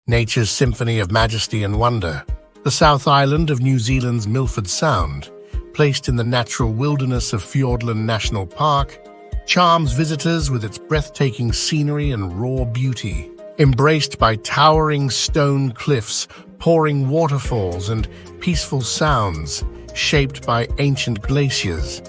nature's symphony of majesty and wonder. The South Island of New Zealand's Milford Sound, placed in the natural wilderness of Fiordland National Park, charms visitors with its breathtaking scenery and raw beauty. Embraced by towering stone cliffs, pouring waterfalls, and peaceful sounds shaped by ancient glaciers,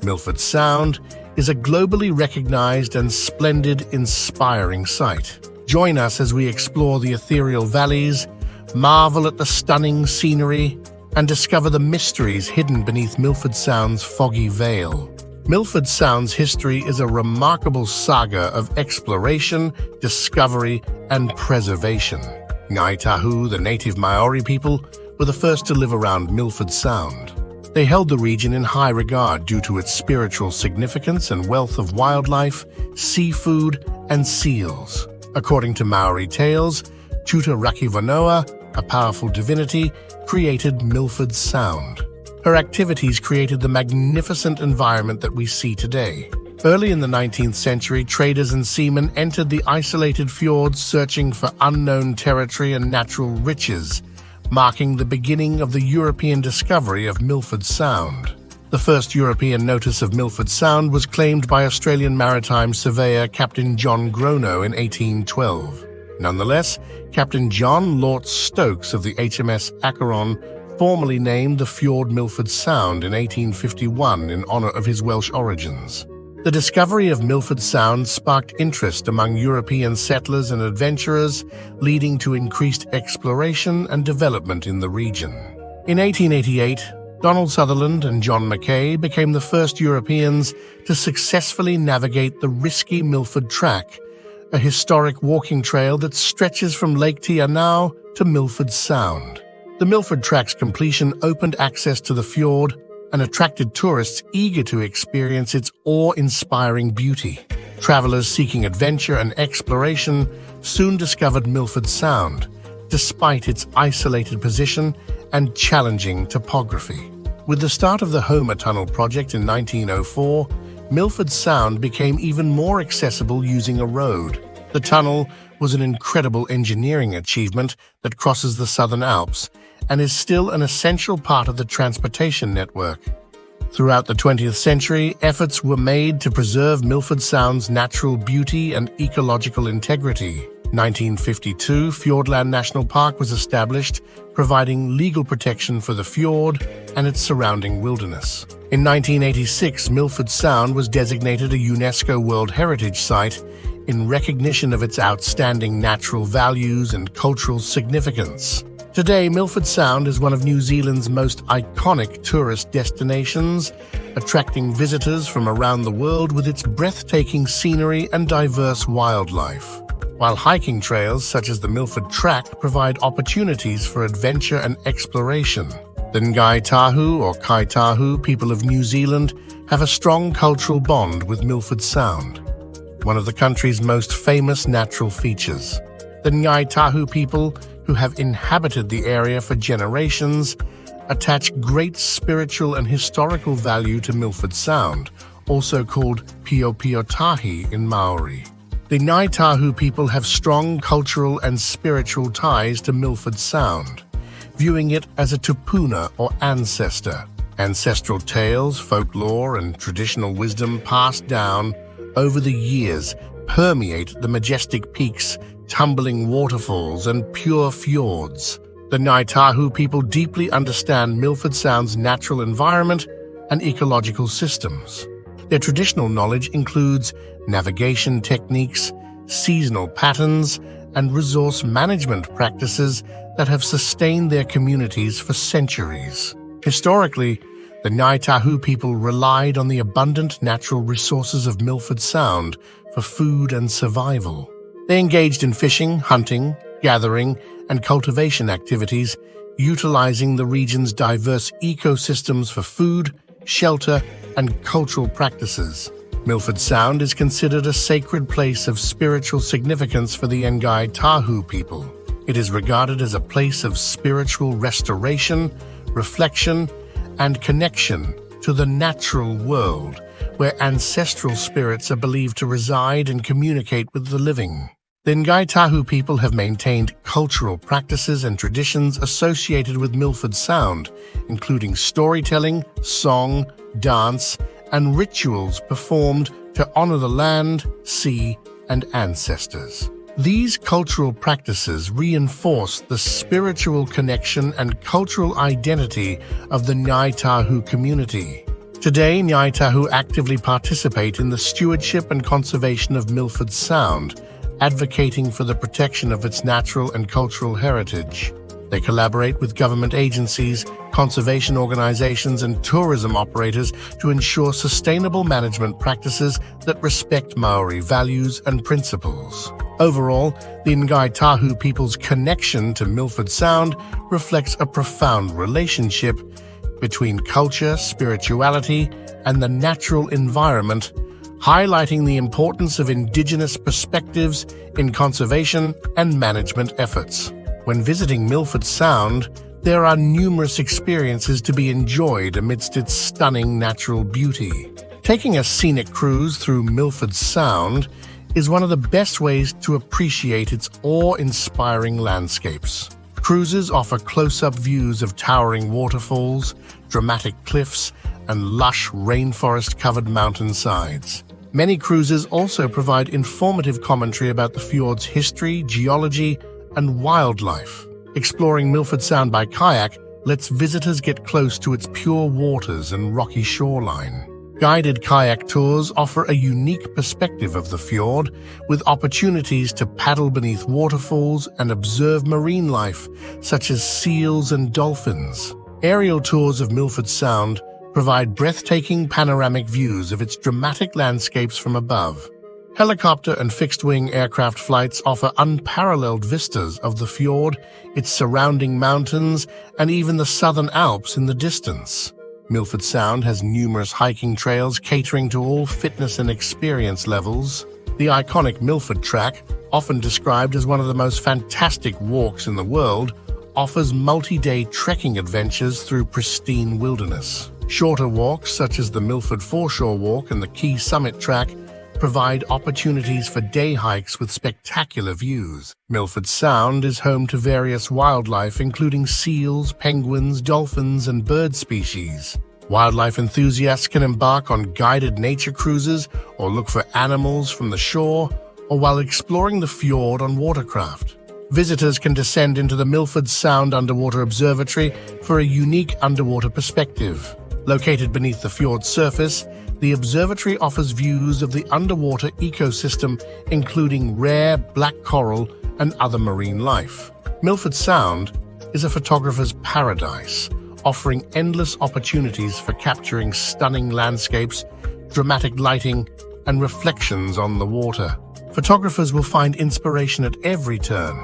Milford Sound is a globally recognized and splendid, inspiring sight. Join us as we explore the ethereal valleys, marvel at the stunning scenery, and discover the mysteries hidden beneath Milford Sound's foggy veil. Milford Sound's history is a remarkable saga of exploration, discovery, and preservation. Ngāi Tahu, the native Maori people, were the first to live around Milford Sound. They held the region in high regard due to its spiritual significance and wealth of wildlife, seafood, and seals. According to Maori tales, Tuta Rakivanoa, a powerful divinity, created Milford Sound. Her activities created the magnificent environment that we see today. Early in the 19th century, traders and seamen entered the isolated fjords searching for unknown territory and natural riches, marking the beginning of the European discovery of Milford Sound. The first European notice of Milford Sound was claimed by Australian maritime surveyor Captain John Gronow in 1812. Nonetheless, Captain John Lort Stokes of the HMS Acheron formally named the fjord Milford Sound in 1851 in honor of his Welsh origins. The discovery of Milford Sound sparked interest among European settlers and adventurers, leading to increased exploration and development in the region. In 1888, Donald Sutherland and John Mackay became the first Europeans to successfully navigate the risky Milford Track, a historic walking trail that stretches from Lake Tianau to Milford Sound. The Milford Track's completion opened access to the fjord and attracted tourists eager to experience its awe-inspiring beauty. Travelers seeking adventure and exploration soon discovered Milford Sound, despite its isolated position and challenging topography. With the start of the Homer Tunnel project in 1904, Milford Sound became even more accessible using a road. The tunnel was an incredible engineering achievement that crosses the Southern Alps and is still an essential part of the transportation network. Throughout the 20th century, efforts were made to preserve Milford Sound's natural beauty and ecological integrity. 1952, Fiordland National Park was established, providing legal protection for the fjord and its surrounding wilderness. In 1986, Milford Sound was designated a UNESCO World Heritage Site in recognition of its outstanding natural values and cultural significance. Today, Milford Sound is one of New Zealand's most iconic tourist destinations, attracting visitors from around the world with its breathtaking scenery and diverse wildlife. While hiking trails such as the Milford Track provide opportunities for adventure and exploration, the Ngāi Tahu or Kai Tahu people of New Zealand have a strong cultural bond with Milford Sound, one of the country's most famous natural features. The Ngāi Tahu people, who have inhabited the area for generations, attach great spiritual and historical value to Milford Sound, also called Piopiotahi in Maori. The Ngāi Tahu people have strong cultural and spiritual ties to Milford Sound, viewing it as a tupuna or ancestor. Ancestral tales, folklore, and traditional wisdom passed down over the years permeate the majestic peaks, tumbling waterfalls, and pure fjords. The Ngāi Tahu people deeply understand Milford Sound's natural environment and ecological systems. Their traditional knowledge includes navigation techniques, seasonal patterns, and resource management practices that have sustained their communities for centuries. Historically, the Ngāi Tahu people relied on the abundant natural resources of Milford Sound for food and survival. They engaged in fishing, hunting, gathering, and cultivation activities, utilizing the region's diverse ecosystems for food, shelter, and cultural practices. Milford Sound is considered a sacred place of spiritual significance for the Ngāi Tahu people. It is regarded as a place of spiritual restoration, reflection, and connection to the natural world, where ancestral spirits are believed to reside and communicate with the living. The Ngai Tahu people have maintained cultural practices and traditions associated with Milford Sound, including storytelling, song, dance, and rituals performed to honor the land, sea, and ancestors. These cultural practices reinforce the spiritual connection and cultural identity of the Ngai Tahu community. Today, Ngai Tahu actively participate in the stewardship and conservation of Milford Sound, advocating for the protection of its natural and cultural heritage. They collaborate with government agencies, conservation organizations, and tourism operators to ensure sustainable management practices that respect Maori values and principles. Overall, the Ngai Tahu people's connection to Milford Sound reflects a profound relationship between culture, spirituality, and the natural environment, highlighting the importance of indigenous perspectives in conservation and management efforts. When visiting Milford Sound, there are numerous experiences to be enjoyed amidst its stunning natural beauty. Taking a scenic cruise through Milford Sound is one of the best ways to appreciate its awe-inspiring landscapes. Cruises offer close-up views of towering waterfalls, dramatic cliffs, and lush rainforest-covered mountainsides. Many cruises also provide informative commentary about the fjord's history, geology, and wildlife. Exploring Milford Sound by kayak lets visitors get close to its pure waters and rocky shoreline. Guided kayak tours offer a unique perspective of the fjord, with opportunities to paddle beneath waterfalls and observe marine life, such as seals and dolphins. Aerial tours of Milford Sound provide breathtaking panoramic views of its dramatic landscapes from above. Helicopter and fixed-wing aircraft flights offer unparalleled vistas of the fjord, its surrounding mountains, and even the Southern Alps in the distance. Milford Sound has numerous hiking trails catering to all fitness and experience levels. The iconic Milford Track, often described as one of the most fantastic walks in the world, offers multi-day trekking adventures through pristine wilderness. Shorter walks, such as the Milford Foreshore Walk and the Key Summit Track, provide opportunities for day hikes with spectacular views. Milford Sound is home to various wildlife, including seals, penguins, dolphins, and bird species. Wildlife enthusiasts can embark on guided nature cruises or look for animals from the shore, or while exploring the fjord on watercraft. Visitors can descend into the Milford Sound Underwater Observatory for a unique underwater perspective. Located beneath the fjord's surface, the observatory offers views of the underwater ecosystem, including rare black coral and other marine life. Milford Sound is a photographer's paradise, offering endless opportunities for capturing stunning landscapes, dramatic lighting, and reflections on the water. Photographers will find inspiration at every turn,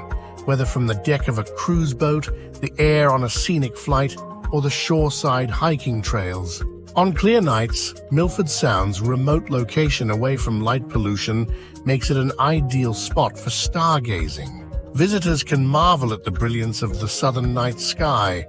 whether from the deck of a cruise boat, the air on a scenic flight, or the shoreside hiking trails. On clear nights, Milford Sound's remote location away from light pollution makes it an ideal spot for stargazing. Visitors can marvel at the brilliance of the southern night sky,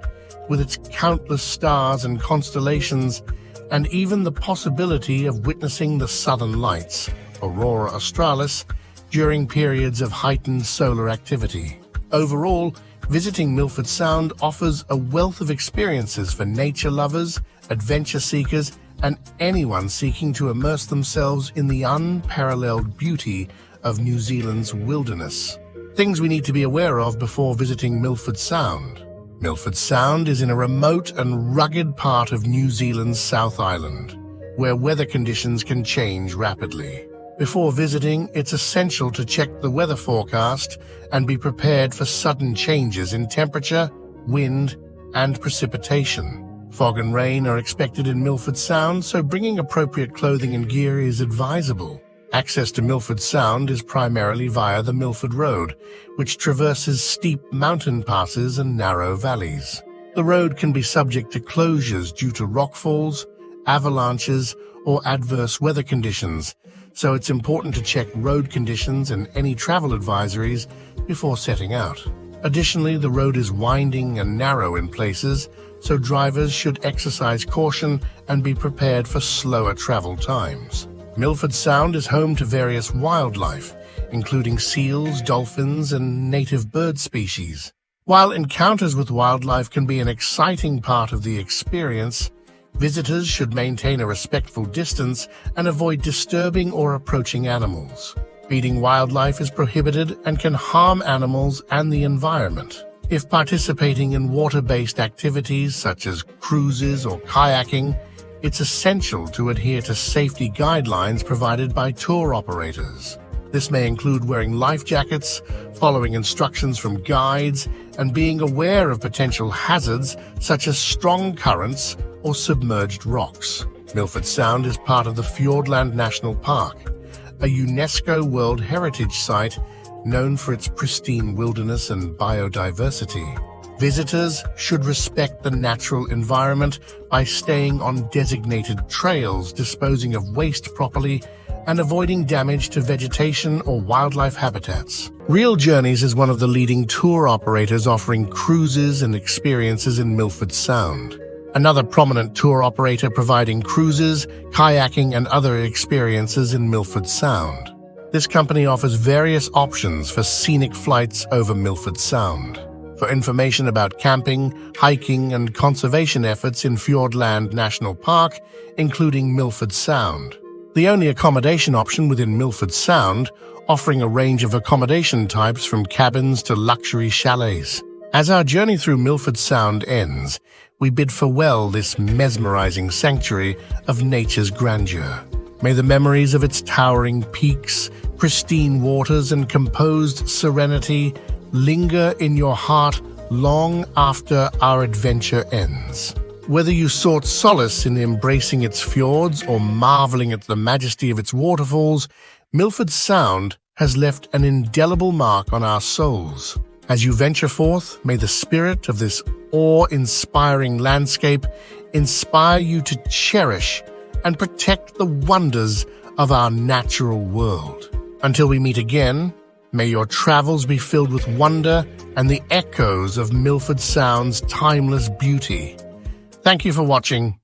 with its countless stars and constellations, and even the possibility of witnessing the southern lights, aurora australis, during periods of heightened solar activity. Overall, visiting Milford Sound offers a wealth of experiences for nature lovers, adventure seekers, and anyone seeking to immerse themselves in the unparalleled beauty of New Zealand's wilderness. Things we need to be aware of before visiting Milford Sound. Milford Sound is in a remote and rugged part of New Zealand's South Island, where weather conditions can change rapidly. Before visiting, it's essential to check the weather forecast and be prepared for sudden changes in temperature, wind, and precipitation. Fog and rain are expected in Milford Sound, so bringing appropriate clothing and gear is advisable. Access to Milford Sound is primarily via the Milford Road, which traverses steep mountain passes and narrow valleys. The road can be subject to closures due to rockfalls, avalanches, or adverse weather conditions, so it's important to check road conditions and any travel advisories before setting out. Additionally, the road is winding and narrow in places, so drivers should exercise caution and be prepared for slower travel times. Milford Sound is home to various wildlife, including seals, dolphins, and native bird species. While encounters with wildlife can be an exciting part of the experience, visitors should maintain a respectful distance and avoid disturbing or approaching animals. Feeding wildlife is prohibited and can harm animals and the environment. If participating in water-based activities such as cruises or kayaking, it's essential to adhere to safety guidelines provided by tour operators. This may include wearing life jackets, following instructions from guides, and being aware of potential hazards such as strong currents or submerged rocks. Milford Sound is part of the Fiordland National Park, a UNESCO World Heritage Site known for its pristine wilderness and biodiversity. Visitors should respect the natural environment by staying on designated trails, disposing of waste properly, and avoiding damage to vegetation or wildlife habitats. Real Journeys is one of the leading tour operators offering cruises and experiences in Milford Sound. Another prominent tour operator providing cruises, kayaking, and other experiences in Milford Sound. This company offers various options for scenic flights over Milford Sound. For information about camping, hiking, and conservation efforts in Fiordland National Park, including Milford Sound. The only accommodation option within Milford Sound, offering a range of accommodation types from cabins to luxury chalets. As our journey through Milford Sound ends, we bid farewell this mesmerizing sanctuary of nature's grandeur. May the memories of its towering peaks, pristine waters, and composed serenity linger in your heart long after our adventure ends. Whether you sought solace in embracing its fjords or marveling at the majesty of its waterfalls, Milford Sound has left an indelible mark on our souls. As you venture forth, may the spirit of this awe-inspiring landscape inspire you to cherish and protect the wonders of our natural world. Until we meet again, may your travels be filled with wonder and the echoes of Milford Sound's timeless beauty. Thank you for watching.